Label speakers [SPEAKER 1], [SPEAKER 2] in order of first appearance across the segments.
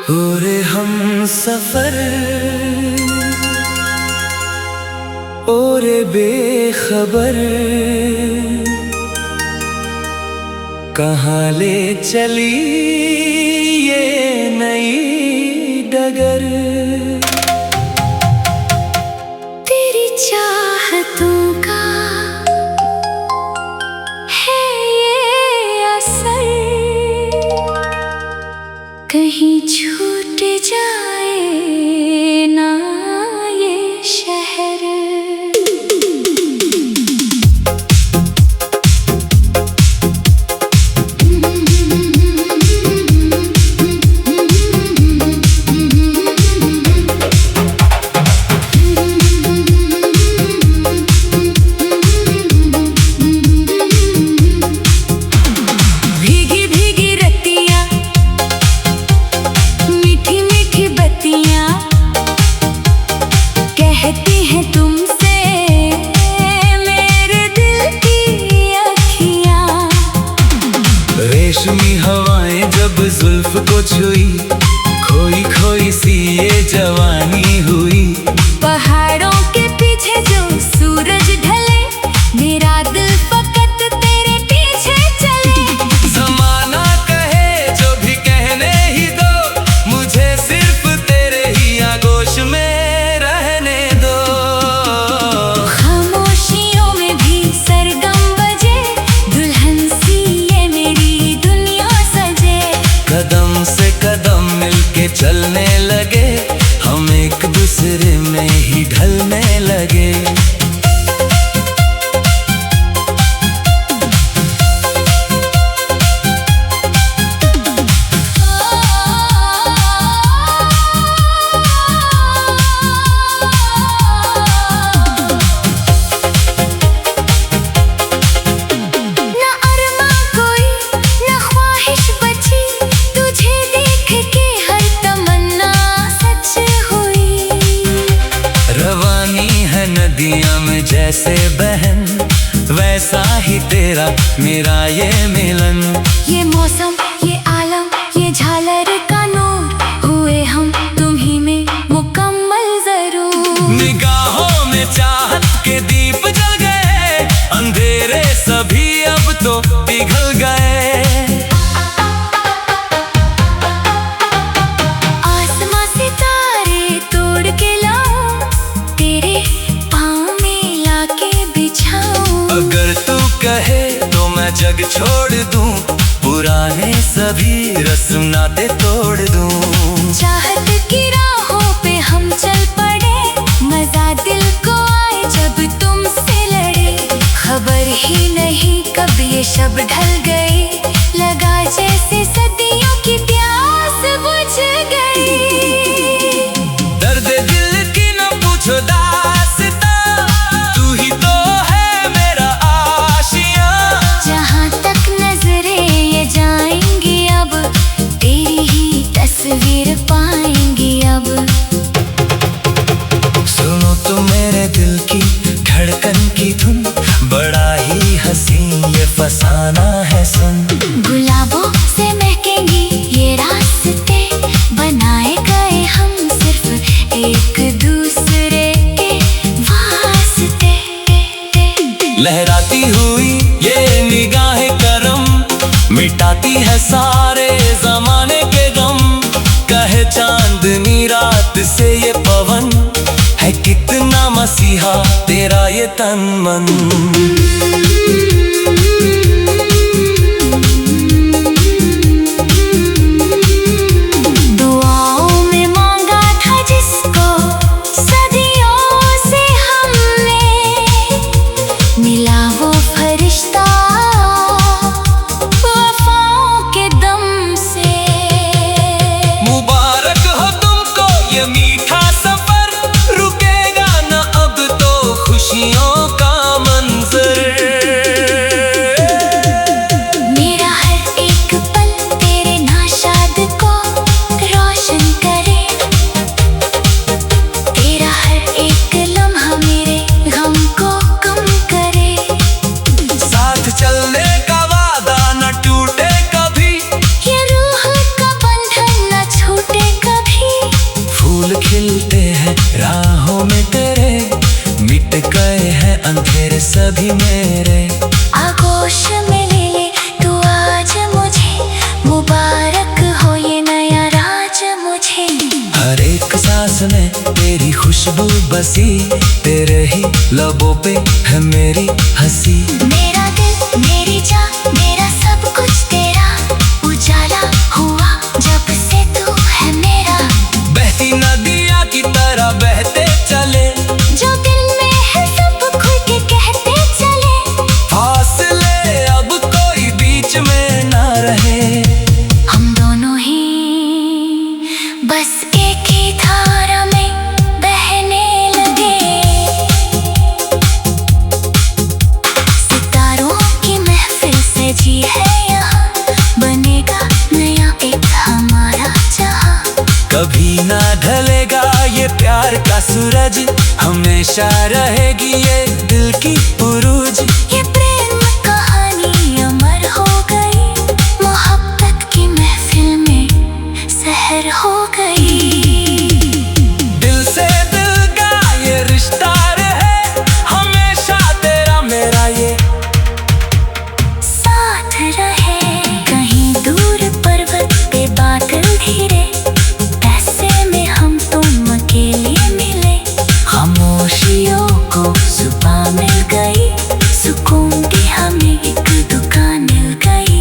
[SPEAKER 1] ओरे हम सफर, ओरे बेखबर, कहाँ ले चली ये नई डगर।
[SPEAKER 2] तेरी चाहतों का है ये असर, कहीं छूट जाए ना ये शहर। भीगी भीगी रतियाँ, मीठी मीठी बत्तियाँ, कहती हैं तुमसे मेरे दिल की अखियाँ।
[SPEAKER 1] रेशमी हवाएं जब जुल्फ को छुई, खोई खोई सी ये जवानी हुई।
[SPEAKER 2] पहाड़ों के पीछे जो सूरज ढले, मेरा दिल फकत तेरे पीछे चले।
[SPEAKER 1] ज़माना कहे जो भी कहने ही दो, मुझे सिर्फ तेरे ही आगोश में रहने दो।
[SPEAKER 2] खामोशियों में भी सरगम बजे, दुल्हन सी ये मेरी दुनिया सजे।
[SPEAKER 1] कदम से कदम मिलके चलने लगे, हम एक दूसरे में ही ढलने लगे।
[SPEAKER 2] ना अरमा कोई, ना ख्वाहिश बची, तुझे देख के हर तमन्ना सच हुई।
[SPEAKER 1] रवानी है नदियां में जैसे बहन, वैसा ही तेरा मेरा ये मिलन।
[SPEAKER 2] ये मौसम, ये आलम, ये झालर का नूर, हुए हम तुम्ही में मुकम्मल जरूर।
[SPEAKER 1] निगाहों में चाहत के दीप जल गए, अंधेरे सभी अब तो पिघल गए।
[SPEAKER 2] आसमां सितारे तोड़ के लाऊं, तेरे पाँव में लाके बिछाऊं।
[SPEAKER 1] अगर तू कहे तो मैं जग छोड़ दूं, पुराने सभी रस्म नाते तोड़ दूं।
[SPEAKER 2] चाहत की राहों पे हम चल पड़े, मजा दिल को आए जब तुमसे लड़े। खबर ही नहीं कब ये शब ढल गई, लगा जैसे सदियों की प्यास बुझ गई।
[SPEAKER 1] दर्द दिल की न पूछो दास्ता, तू ही तो है मेरा आशिया।
[SPEAKER 2] जहाँ तक नजरें ये जाएंगी अब, तेरी ही तस्वीर पाएंगी अब।
[SPEAKER 1] सुनो तो मेरे दिल की धड़कन की धुन, बड़ा ही हसीन ये फसाना है सुन।
[SPEAKER 2] गुलाबों से महकेंगी ये रास्ते, बनाए गए हम सिर्फ एक दूसरे के वास्ते।
[SPEAKER 1] लहराती हुई ये निगाहें करम, मिटाती है सारे जमाने के गम। कहे चांदनी रात से ये पवन, है कितना मसीहा तेरा ये तन मन।
[SPEAKER 2] दुआओं में मांगा था जिसको सदियों से हमने, मिला वो फरिश्ता वफाओं के दम से।
[SPEAKER 1] मुबारक हो तुमको ये मीठा सफर, रुकेगा न अब तो खुशियों का मंजर। मेरे।
[SPEAKER 2] आगोश में ले ले तू आज मुझे, मुबारक हो ये नया राज मुझे।
[SPEAKER 1] हर एक सांस में तेरी खुशबू बसी, तेरे ही लबों पे है मेरी हंसी।
[SPEAKER 2] मेरा दिल मेरी जान मेरा सब कुछ तेरा, उजाला हुआ जब से तू है मेरा।
[SPEAKER 1] बहती नदियाँ की तरह बहते चले,
[SPEAKER 2] जो दिल में है सब खुल के कहते चले।
[SPEAKER 1] फासले अब कोई बीच में ना रहे,
[SPEAKER 2] हम दोनों ही बस एक ही धारा में बहने लगे। सितारों की महफिल सजी है यहाँ, बनेगा नया एक हमारा जहाँ।
[SPEAKER 1] कभी ना ढलेगा ये प्यार का सूरज, हमेशा रहेगी ये दिल की पुरूज।
[SPEAKER 2] ये प्रेम कहानी अमर हो गई, मोहब्बत की महफिल में सहर हो गई।
[SPEAKER 1] दिल से दिल का ये रिश्ता रहे, हमेशा तेरा मेरा ये
[SPEAKER 2] साथ रहे। कहीं दूर पर्वत पे बादल घिरे, ऐसे में हम तुम अकेले मिले। खामोशियों को सुबह मिल गई, सुकून की हमें एक दुकान मिल गई।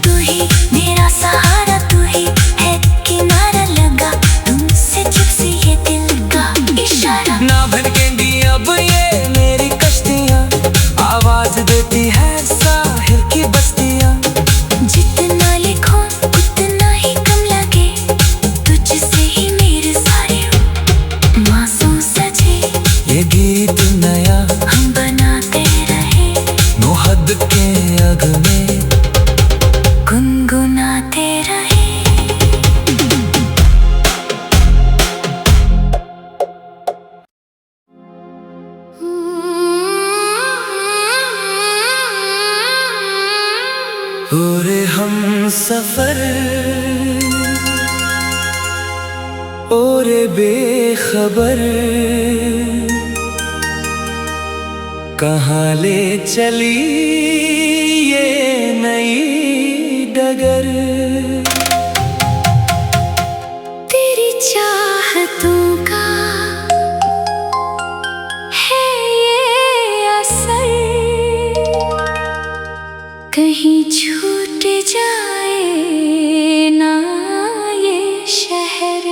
[SPEAKER 2] तू ही मेरा सहारा, तू ही है किनारा लगा, तुमसे जब से ये दिल का इशारा।
[SPEAKER 1] ना भटकेंगी अब ये मेरी कश्तियाँ, आवाज देती है साहिल की बस्तियाँ।
[SPEAKER 2] जितना लिखो उतना ही कम लगे, तुझसे ही मेरे सारे मासूम सजे।
[SPEAKER 1] ये गीत नया
[SPEAKER 2] हम बनाते रहे,
[SPEAKER 1] मोहब्बत के अग में
[SPEAKER 2] गुनगुनाते रहे।
[SPEAKER 1] ओरे हम सफर, ओरे बेखबर, कहाँ ले चली ये नई डगर।
[SPEAKER 2] तेरी चाहतों का है ये असर, कहीं छूट जाए ना ये शहर।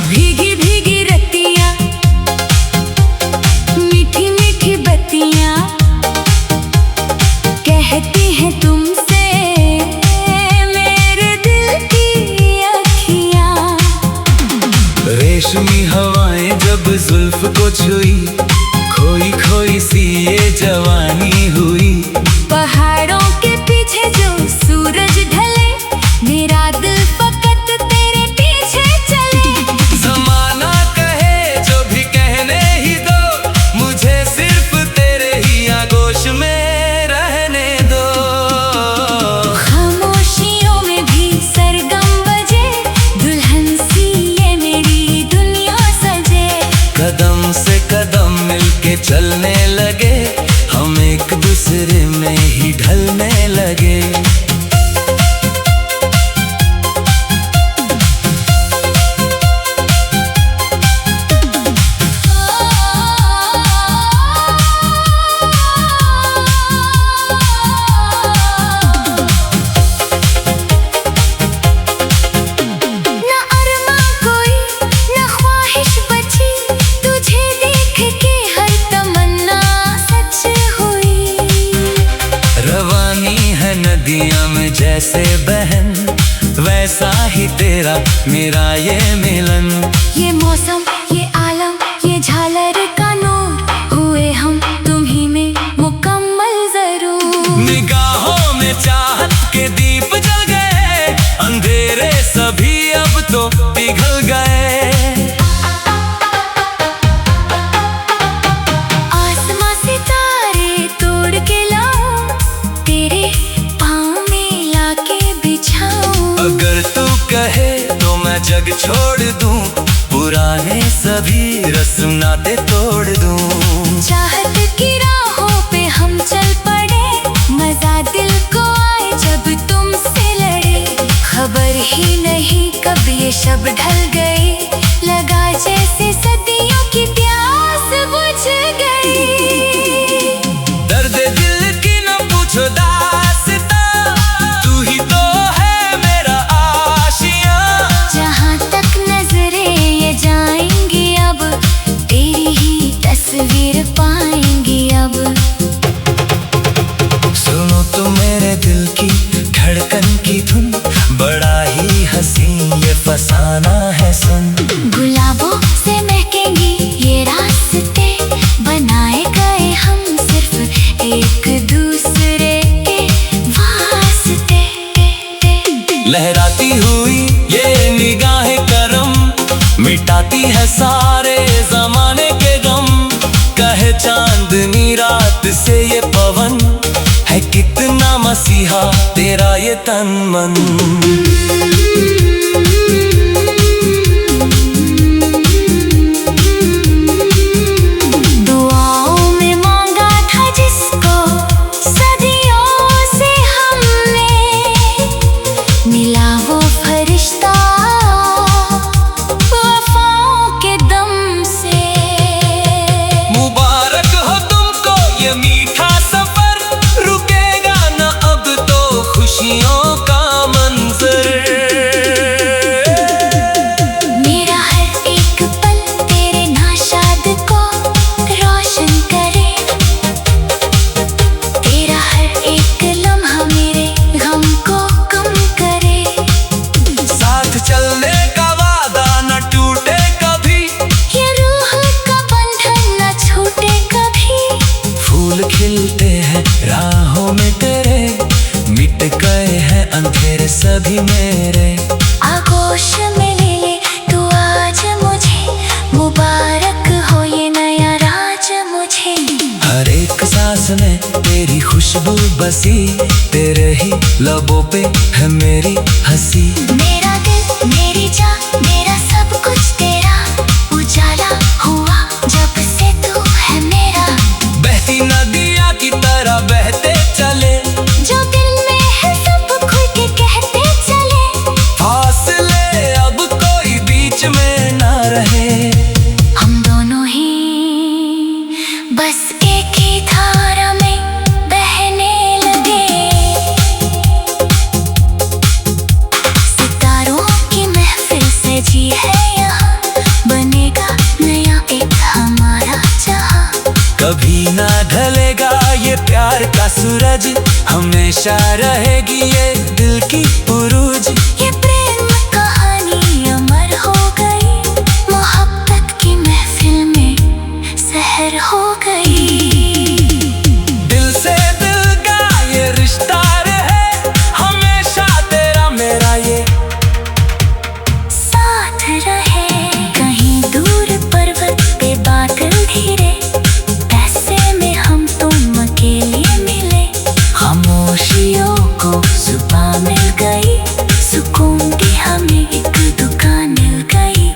[SPEAKER 2] भीगी भीगी रतियाँ, मीठी मीठी बत्तियाँ, कहती हैं तुमसे मेरे दिल की अखियाँ।
[SPEAKER 1] रेशमी हवाएं जब जुल्फ को छुई, खोई खोई सी ये जवानी हुई।
[SPEAKER 2] पहाड़ों के पीछे जो सूरज ढले, मेरा दिल फकत तेरे पीछे चले।
[SPEAKER 1] ज़माना कहे जो भी कहने ही दो, मुझे सिर्फ तेरे ही आगोश में रहने दो।
[SPEAKER 2] खामोशियों में भी सरगम बजे, दुल्हन सी ये मेरी दुनिया सजे।
[SPEAKER 1] कदम से कदम मिलके चलने लगे, हम एक दूसरे में ही ढलने लगे।
[SPEAKER 2] ना अरमा कोई ना ख्वाहिश बची, तुझे देख के हर तमन्ना सच हुई।
[SPEAKER 1] रवानी है नदियाँ में जैसे बहन, वैसा ही तेरा मेरा ये मिलन।
[SPEAKER 2] ये मौसम ये आलम ये झालर का नूर, हुए हम तुम ही में मुकम्मल जरूर।
[SPEAKER 1] निगाहों में चाहत के दीप जल गए, अंधेरे सभी अब तो पिघल गए। सभी रस्म नाते तोड़ दूं।
[SPEAKER 2] चाहत की राहों पे हम चल पड़े, मजा दिल को आए जब तुमसे लड़े। खबर ही नहीं कब ये शब ढल गई, लगा जैसे सदियों की प्यास बुझ गई।
[SPEAKER 1] दर्द दिल की न पूछो दास्ता, तू ही तो है मेरा आशिया।
[SPEAKER 2] जहाँ तक नजरें ये जाएंगी अब, तेरी ही तस्वीर पाएंगी अब।
[SPEAKER 1] सुनो तो मेरे दिल की धड़कन की धुन, बड़ा ही हसीन ये फसाना है सुन।
[SPEAKER 2] गुलाबों से महकेंगी ये रास्ते, बनाए गए हम सिर्फ एक दूसरे के वास्ते।
[SPEAKER 1] लहराती हुई ये निगाहें करम, मिटाती है सारे जमाने के गम। कहे चांदनी रात से ये पवन, है कितना मसीहा तेरा ये तन मन।
[SPEAKER 2] दुआओं में मांगा था जिसको सदियों से हमने, मिला वो फरिश्ता वफाओं के दम से।
[SPEAKER 1] मुबारक हो तुमको ये मीठा सफर, रुकेगा न अब तो खुशियों का मंजर।
[SPEAKER 2] मेरा हर एक पल तेरे नाशाद को रोशन करे, तेरा हर एक लम्हा मेरे गम को कम करे।
[SPEAKER 1] साथ चलने का वादा न टूटे कभी,
[SPEAKER 2] ये रूह का बंधन न छूटे कभी।
[SPEAKER 1] फूल खिलते हैं राहों में तेरे, मिट गए हैं अंधेरे सभी मेरे।
[SPEAKER 2] आगोश में ले ले तू आज मुझे, मुबारक हो ये नया राज मुझे।
[SPEAKER 1] हर एक सांस में तेरी खुशबू बसी, तेरे ही लबों पे है मेरी हंसी।
[SPEAKER 2] मेरा दिल मेरी जान मेरा सब कुछ तेरा, उजाला हुआ जब से तू है मेरा।
[SPEAKER 1] बहती नदिया की तरह बहते चले,
[SPEAKER 2] जो दिल में है सब खुल के कहते चले।
[SPEAKER 1] फासले अब कोई बीच में ना रहे।
[SPEAKER 2] हम दोनों ही बस एक ही धारा में बहने लगे। सितारों की महफिल सजी है यहाँ, बनेगा नया एक हमारा जहाँ।
[SPEAKER 1] कभी ना ढलेगा ये प्यार का सूरज, हमेशा रहेगी ये दिल की पुरूज।
[SPEAKER 2] ये प्रेम कहानी अमर हो गई, मोहब्बत की महफिल में सहर हो गई।
[SPEAKER 1] दिल से दिल का ये रिश्ता रहे, हमेशा तेरा मेरा ये
[SPEAKER 2] साथ रहे। कहीं दूर पर्वत पे बादल घिरे, ऐसे में हम तुम अकेले मिले।
[SPEAKER 1] खामोशियों
[SPEAKER 2] को सुबह मिल गई, सुकून की हमें एक दुकान मिल गई।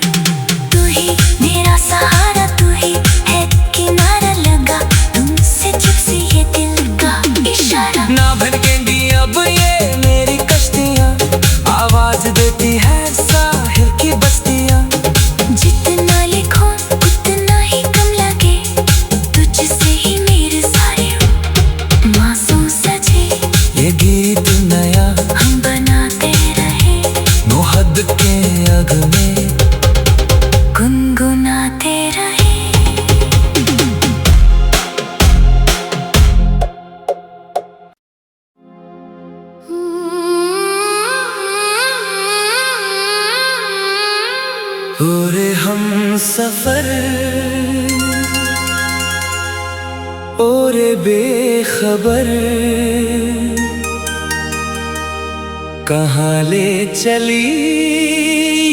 [SPEAKER 2] तू ही मेरा सहारा, तू ही है किनारा लगा, तुमसे जब से ये दिल का इशारा।
[SPEAKER 1] ना भटकेंगी अब ये मेरी कश्तियाँ, आवाज देती है साहिल की बस्तियाँ।
[SPEAKER 2] जितना लिखो उतना ही कम लगे, तुझसे ही मेरे सारे मासूम सजे।
[SPEAKER 1] ये गीत नया
[SPEAKER 2] हम बनाते रहे,
[SPEAKER 1] मोहब्बत के अग में
[SPEAKER 2] गुनगुनाते रहे।
[SPEAKER 1] ओरे हम सफर, ओरे बेखबर, कहाँ ले चली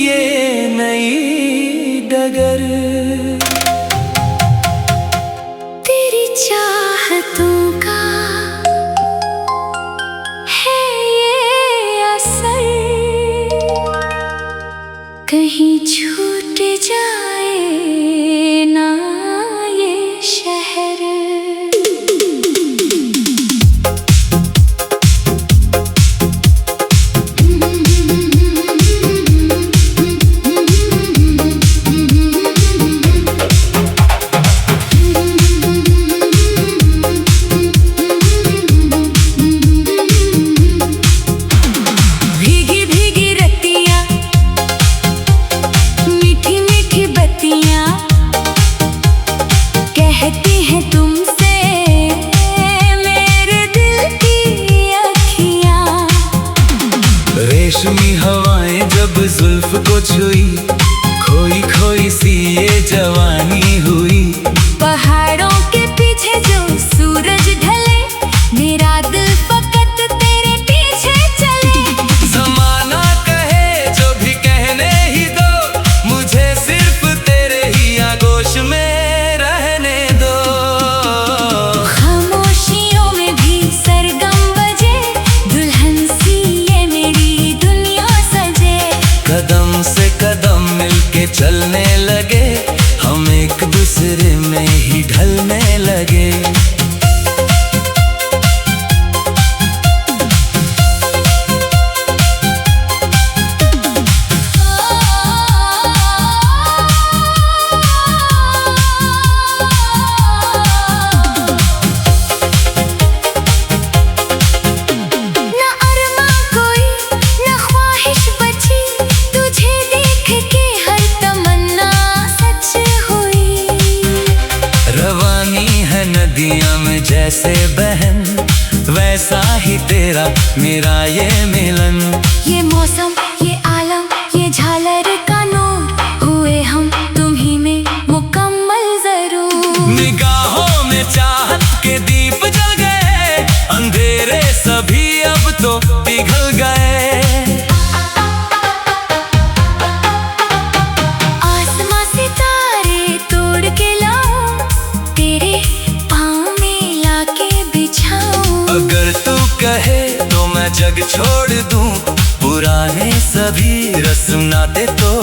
[SPEAKER 1] ये नई डगर।
[SPEAKER 2] तेरी चाहतों का है ये असर, कहीं छूट जाए
[SPEAKER 1] चलने लगे, हम एक दूसरे में ही ढलने लगे। नदियाँ में जैसे बहन, वैसा ही तेरा मेरा ये मिलन।
[SPEAKER 2] ये मौसम, ये आलम, ये झालर का नूर, हुए हम तुम ही में मुकम्मल जरूर।
[SPEAKER 1] निगाहों में चाहत के दीप जल गए, अंधेरे सभी अब तो पिघल गए।
[SPEAKER 2] आसमां सितारे तोड़ के लाऊं, तेरे
[SPEAKER 1] अगर तू कहे तो मैं जग छोड़ दूं, पुराने सभी रस्म नाते तो